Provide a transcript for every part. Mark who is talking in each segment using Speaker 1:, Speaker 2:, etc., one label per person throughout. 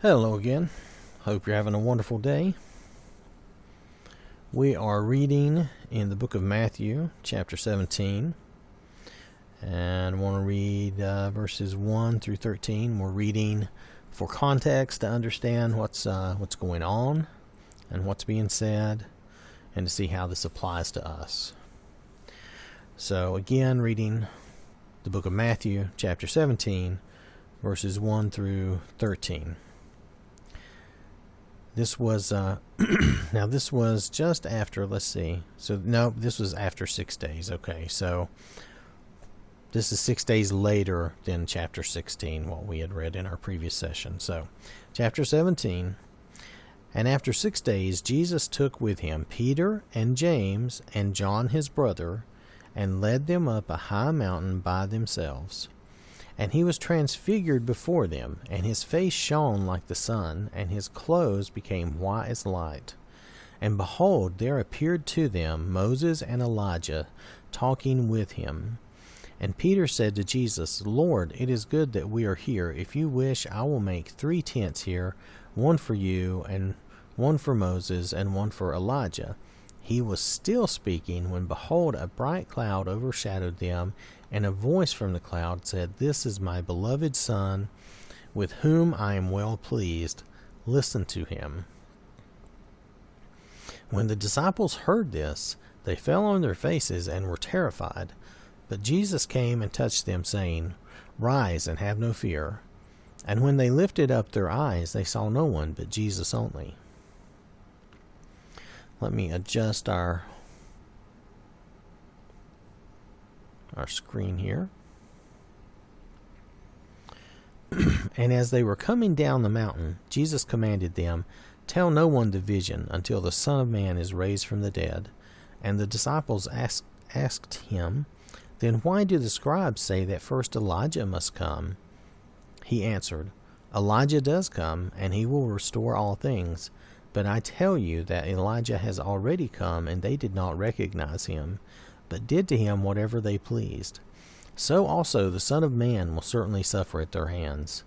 Speaker 1: Hello again. Hope you're having a wonderful day. We are reading in the book of Matthew, chapter 17, and I want to read verses 1 through 13. We're reading for context to understand what's going on and what's being said, and to see how this applies to us. So again, reading the book of Matthew, chapter 17, verses 1 through 13. This was, now this was just after, let's see. So, no, this was after 6 days. Okay, so this is 6 days later than chapter 16, what we had read in our previous session. So, chapter 17, and after 6 days, Jesus took with him Peter and James and John his brother, and led them up a high mountain by themselves. And he was transfigured before them, and his face shone like the sun, and his clothes became white as light. And behold, there appeared to them Moses and Elijah, talking with him. And Peter said to Jesus, Lord, it is good that we are here. If you wish, I will make 3 tents here, one for you, and one for Moses, and one for Elijah. He was still speaking, when behold, a bright cloud overshadowed them, and a voice from the cloud said, This is my beloved Son, with whom I am well pleased. Listen to him. When the disciples heard this, they fell on their faces and were terrified. But Jesus came and touched them, saying, Rise and have no fear. And when they lifted up their eyes, they saw no one but Jesus only. Let me adjust our screen here. And as they were coming down the mountain, Jesus commanded them, Tell no one the vision until the Son of Man is raised from the dead. And the disciples asked him, Then why do the scribes say that first Elijah must come? He answered, Elijah does come, and he will restore all things. But I tell you that Elijah has already come, and they did not recognize him, but did to him whatever they pleased. So also the Son of Man will certainly suffer at their hands.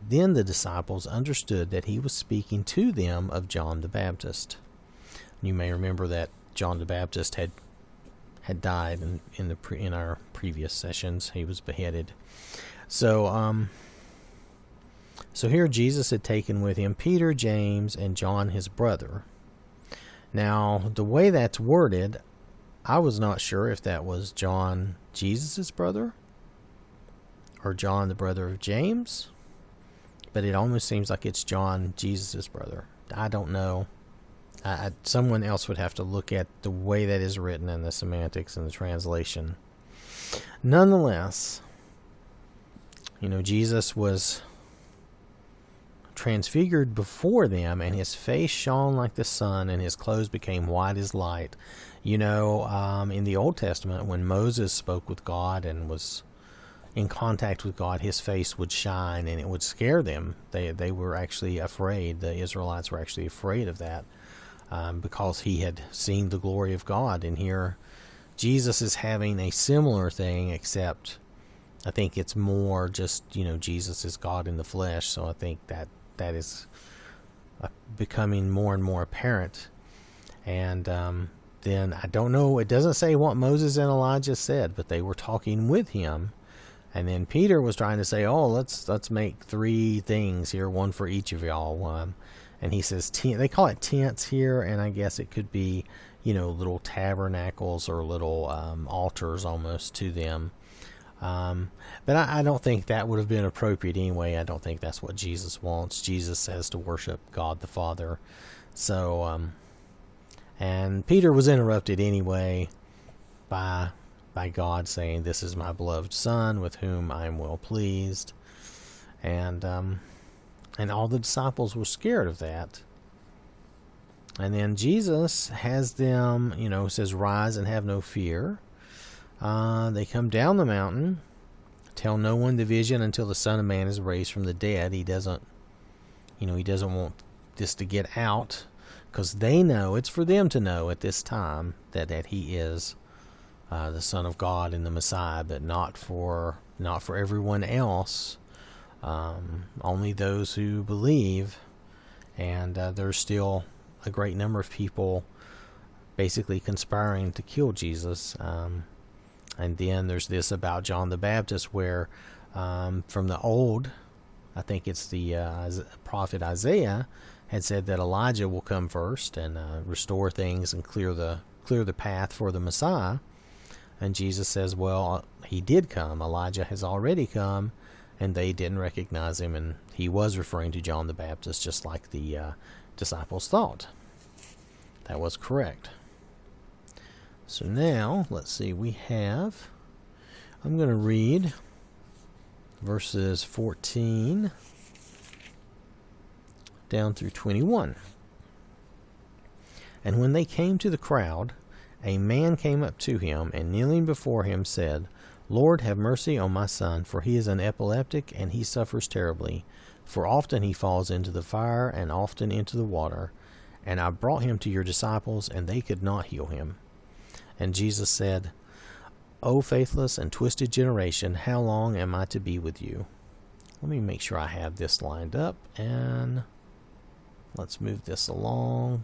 Speaker 1: Then the disciples understood that he was speaking to them of John the Baptist. You may remember that John the Baptist had died in our previous sessions. He was beheaded. So here Jesus had taken with him Peter, James, and John his brother. Now, the way that's worded, I was not sure if that was John, Jesus' brother, or John, the brother of James, but it almost seems like it's John, Jesus' brother. I don't know. Someone else would have to look at the way that is written and the semantics and the translation. Nonetheless, Jesus was transfigured before them, and his face shone like the sun, and his clothes became white as light. In the Old Testament, when Moses spoke with God and was in contact with God, his face would shine, and it would scare them. They were actually afraid. The Israelites were actually afraid of that because he had seen the glory of God. And here, Jesus is having a similar thing, except I think it's more just, Jesus is God in the flesh, so I think that is becoming more and more apparent. And then I don't know, it doesn't say what Moses and Elijah said, but they were talking with him. And then Peter was trying to say, let's make 3 things here, one for each of y'all. And he says, they call it tents here, and I guess it could be, little tabernacles or little altars almost to them. But I don't think that would have been appropriate anyway. I don't think that's what Jesus wants. Jesus says to worship God the Father. So, and Peter was interrupted anyway by God saying, This is my beloved Son, with whom I am well pleased. And all the disciples were scared of that. And then Jesus has them, says, Rise and have no fear. They come down the mountain, tell no one the vision until the Son of Man is raised from the dead. He doesn't want this to get out, because they know, it's for them to know at this time that he is the Son of God and the Messiah, but not for everyone else Only those who believe, and there's still a great number of people basically conspiring to kill Jesus. And then there's this about John the Baptist where from the old, I think it's the prophet Isaiah had said that Elijah will come first and restore things and clear the path for the Messiah. And Jesus says, well, he did come. Elijah has already come, and they didn't recognize him. And he was referring to John the Baptist, just like the disciples thought. That was correct. So now, let's see, I'm going to read verses 14 down through 21. And when they came to the crowd, a man came up to him, and kneeling before him said, Lord, have mercy on my son, for he is an epileptic, and he suffers terribly. For often he falls into the fire, and often into the water. And I brought him to your disciples, and they could not heal him. And Jesus said, O faithless and twisted generation, how long am I to be with you? Let me make sure I have this lined up, and let's move this along.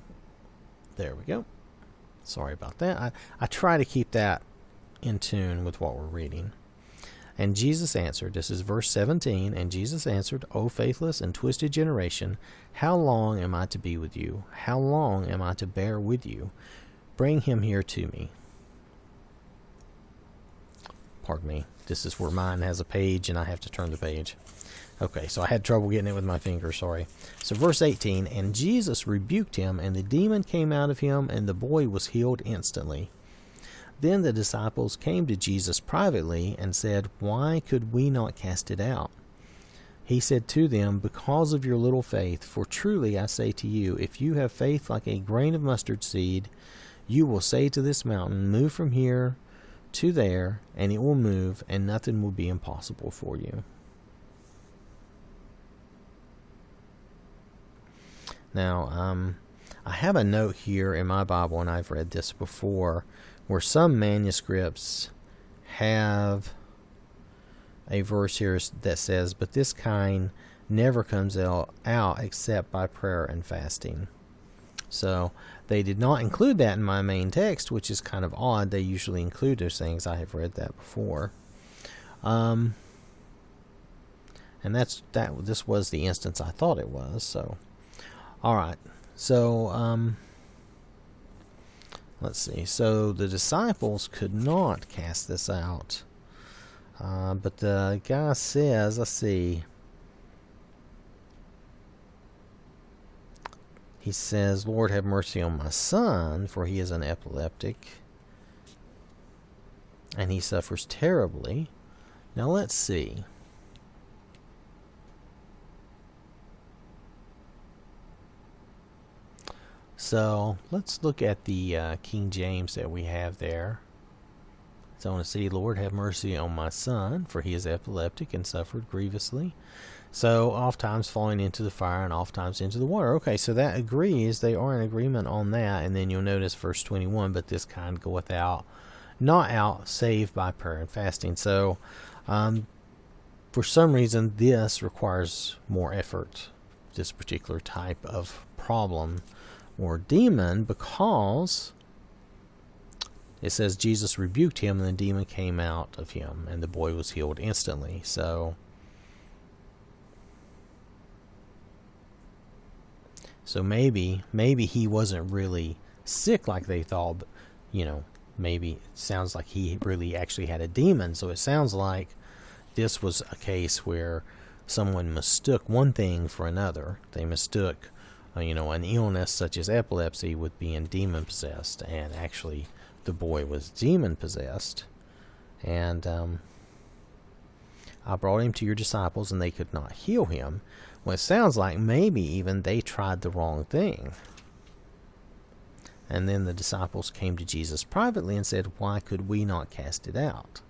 Speaker 1: There we go. Sorry about that. I try to keep that in tune with what we're reading. And Jesus answered, this is verse 17, and Jesus answered, O faithless and twisted generation, how long am I to be with you? How long am I to bear with you? Bring him here to me. Pardon me. This is where mine has a page and I have to turn the page. Okay, so I had trouble getting it with my finger, sorry. So verse 18, and Jesus rebuked him, and the demon came out of him, and the boy was healed instantly. Then the disciples came to Jesus privately and said, Why could we not cast it out? He said to them, Because of your little faith, for truly I say to you, if you have faith like a grain of mustard seed, you will say to this mountain, Move from here to there, and it will move, and nothing will be impossible for you. Now, I have a note here in my Bible, and I've read this before, where some manuscripts have a verse here that says, But this kind never comes out except by prayer and fasting. So they did not include that in my main text, which is kind of odd. They usually include those things. I have read that before. And this was the instance I thought it was. So, all right. So, let's see. So the disciples could not cast this out. But the guy says, let's see. He says, Lord, have mercy on my son, for he is an epileptic, and he suffers terribly. Now let's see. So let's look at the King James that we have there. So I want to see, Lord, have mercy on my son, for he is epileptic and suffered grievously. So oftentimes falling into the fire and oftentimes into the water. Okay, so that agrees. They are in agreement on that. And then you'll notice verse 21, but this kind goeth out, not out, save by prayer and fasting. So for some reason, this requires more effort, this particular type of problem or demon, because it says Jesus rebuked him and the demon came out of him and the boy was healed instantly. So maybe he wasn't really sick like they thought, but, maybe it sounds like he really actually had a demon. So it sounds like this was a case where someone mistook one thing for another. They mistook, an illness such as epilepsy with being demon-possessed, and actually the boy was demon-possessed. And I brought him to your disciples, and they could not heal him. Well, it sounds like maybe even they tried the wrong thing. And then the disciples came to Jesus privately and said, Why could we not cast it out?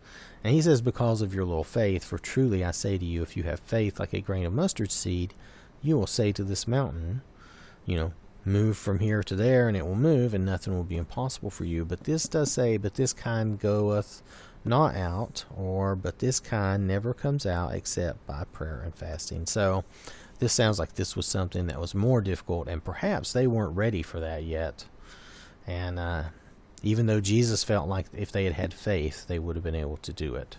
Speaker 1: And he says, Because of your little faith, for truly I say to you, if you have faith like a grain of mustard seed, you will say to this mountain, move from here to there, and it will move, and nothing will be impossible for you. But this does say, But this kind goeth not out, but this kind never comes out except by prayer and fasting. So this sounds like this was something that was more difficult, and perhaps they weren't ready for that yet. And even though Jesus felt like if they had had faith, they would have been able to do it.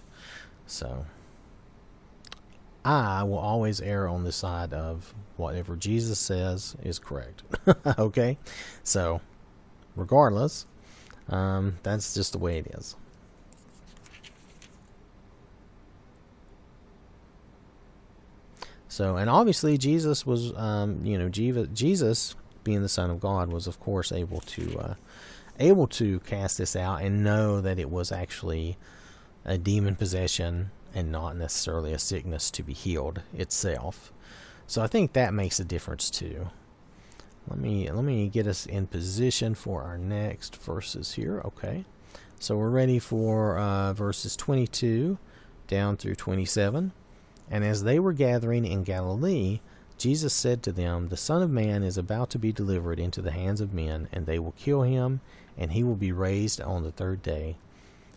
Speaker 1: So I will always err on the side of whatever Jesus says is correct. Okay? So regardless, that's just the way it is. So, and obviously Jesus was, Jesus being the Son of God was, of course, able to cast this out and know that it was actually a demon possession and not necessarily a sickness to be healed itself. So I think that makes a difference too. Let me get us in position for our next verses here. Okay, so we're ready for verses 22 down through 27. And as they were gathering in Galilee, Jesus said to them, "The Son of Man is about to be delivered into the hands of men, and they will kill him, and he will be raised on the third day."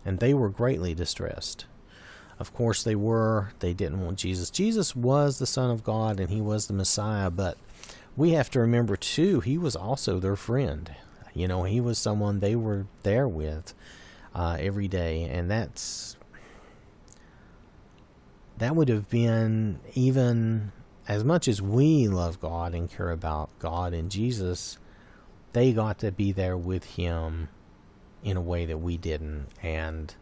Speaker 1: And they were greatly distressed. Of course they were. They didn't want Jesus. Jesus was the Son of God, and he was the Messiah, but we have to remember, too, he was also their friend. He was someone they were there with every day, and that would have been, even as much as we love God and care about God and Jesus, they got to be there with him in a way that we didn't. And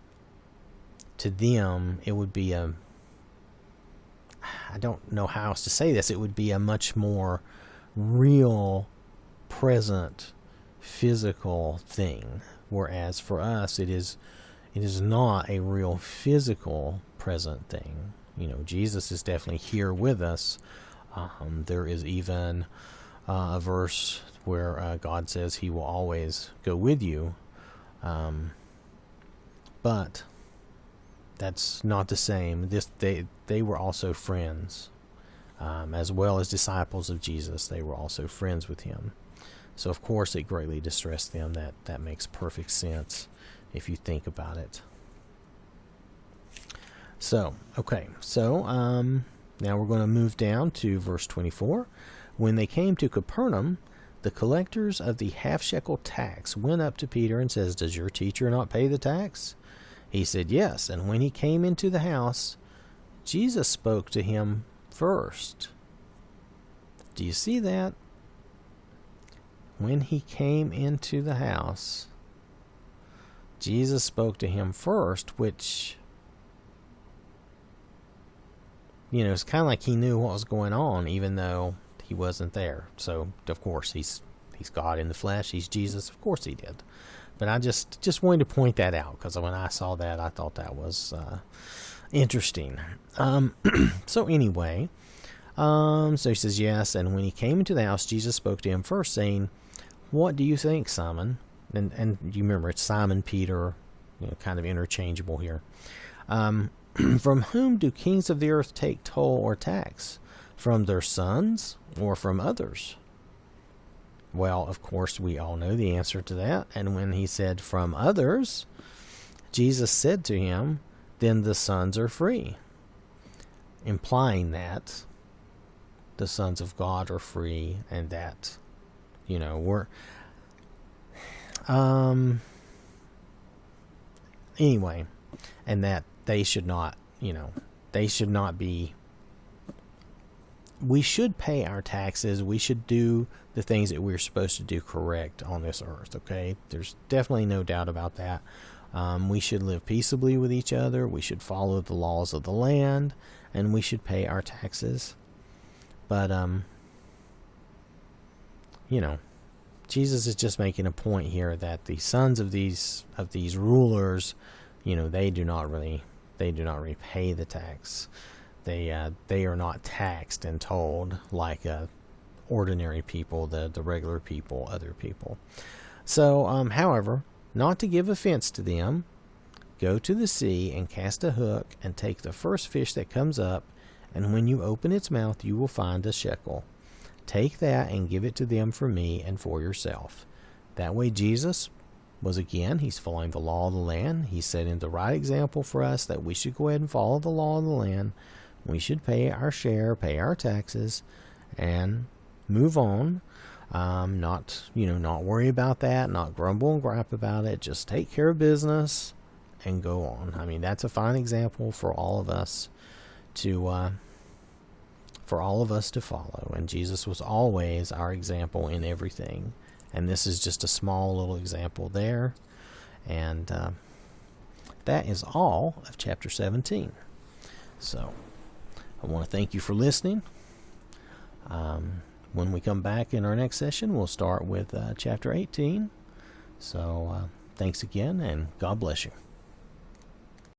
Speaker 1: to them, it would be I don't know how else to say this, it would be a much more real, present, physical thing. Whereas for us, it is not a real physical present thing. Jesus is definitely here with us. There is even a verse where God says he will always go with you. But that's not the same. They were also friends. As well as disciples of Jesus, they were also friends with him. So of course it greatly distressed them. That makes perfect sense if you think about it. So, okay. So, now we're going to move down to verse 24. When they came to Capernaum, the collectors of the half-shekel tax went up to Peter and says, "Does your teacher not pay the tax?" He said, "Yes." And when he came into the house, Jesus spoke to him first. Do you see that? When he came into the house, Jesus spoke to him first, which, it's kind of like he knew what was going on, even though he wasn't there. So, of course, he's God in the flesh. He's Jesus. Of course he did. But I just wanted to point that out, because when I saw that, I thought that was interesting. So anyway, so he says, "Yes." And when he came into the house, Jesus spoke to him first, saying, "What do you think, Simon?" And you remember, it's Simon, Peter, kind of interchangeable here. "From whom do kings of the earth take toll or tax? From their sons or from others?" Well, of course, we all know the answer to that. And when he said from others, Jesus said to him, "Then the sons are free," implying that the sons of God are free, and that, we're anyway, and that they should not be. We should pay our taxes. We should do the things that we're supposed to do correct on this earth, okay? There's definitely no doubt about that. We should live peaceably with each other. We should follow the laws of the land, and we should pay our taxes. But, Jesus is just making a point here that the sons of these rulers, they do not really pay the tax. They are not taxed and told like ordinary people, the regular people, other people. So, however, not to give offense to them, go to the sea and cast a hook and take the first fish that comes up, and when you open its mouth, you will find a shekel. Take that and give it to them for me and for yourself. That way Jesus was, again, he's following the law of the land. He's setting the right example for us that we should go ahead and follow the law of the land. We should pay our share, pay our taxes, and move on. Not worry about that, not grumble and gripe about it. Just take care of business and go on. I mean, that's a fine example for all of us to follow. And Jesus was always our example in everything. And this is just a small little example there. And that is all of chapter 17. So I want to thank you for listening. When we come back in our next session, we'll start with chapter 18. So thanks again, and God bless you.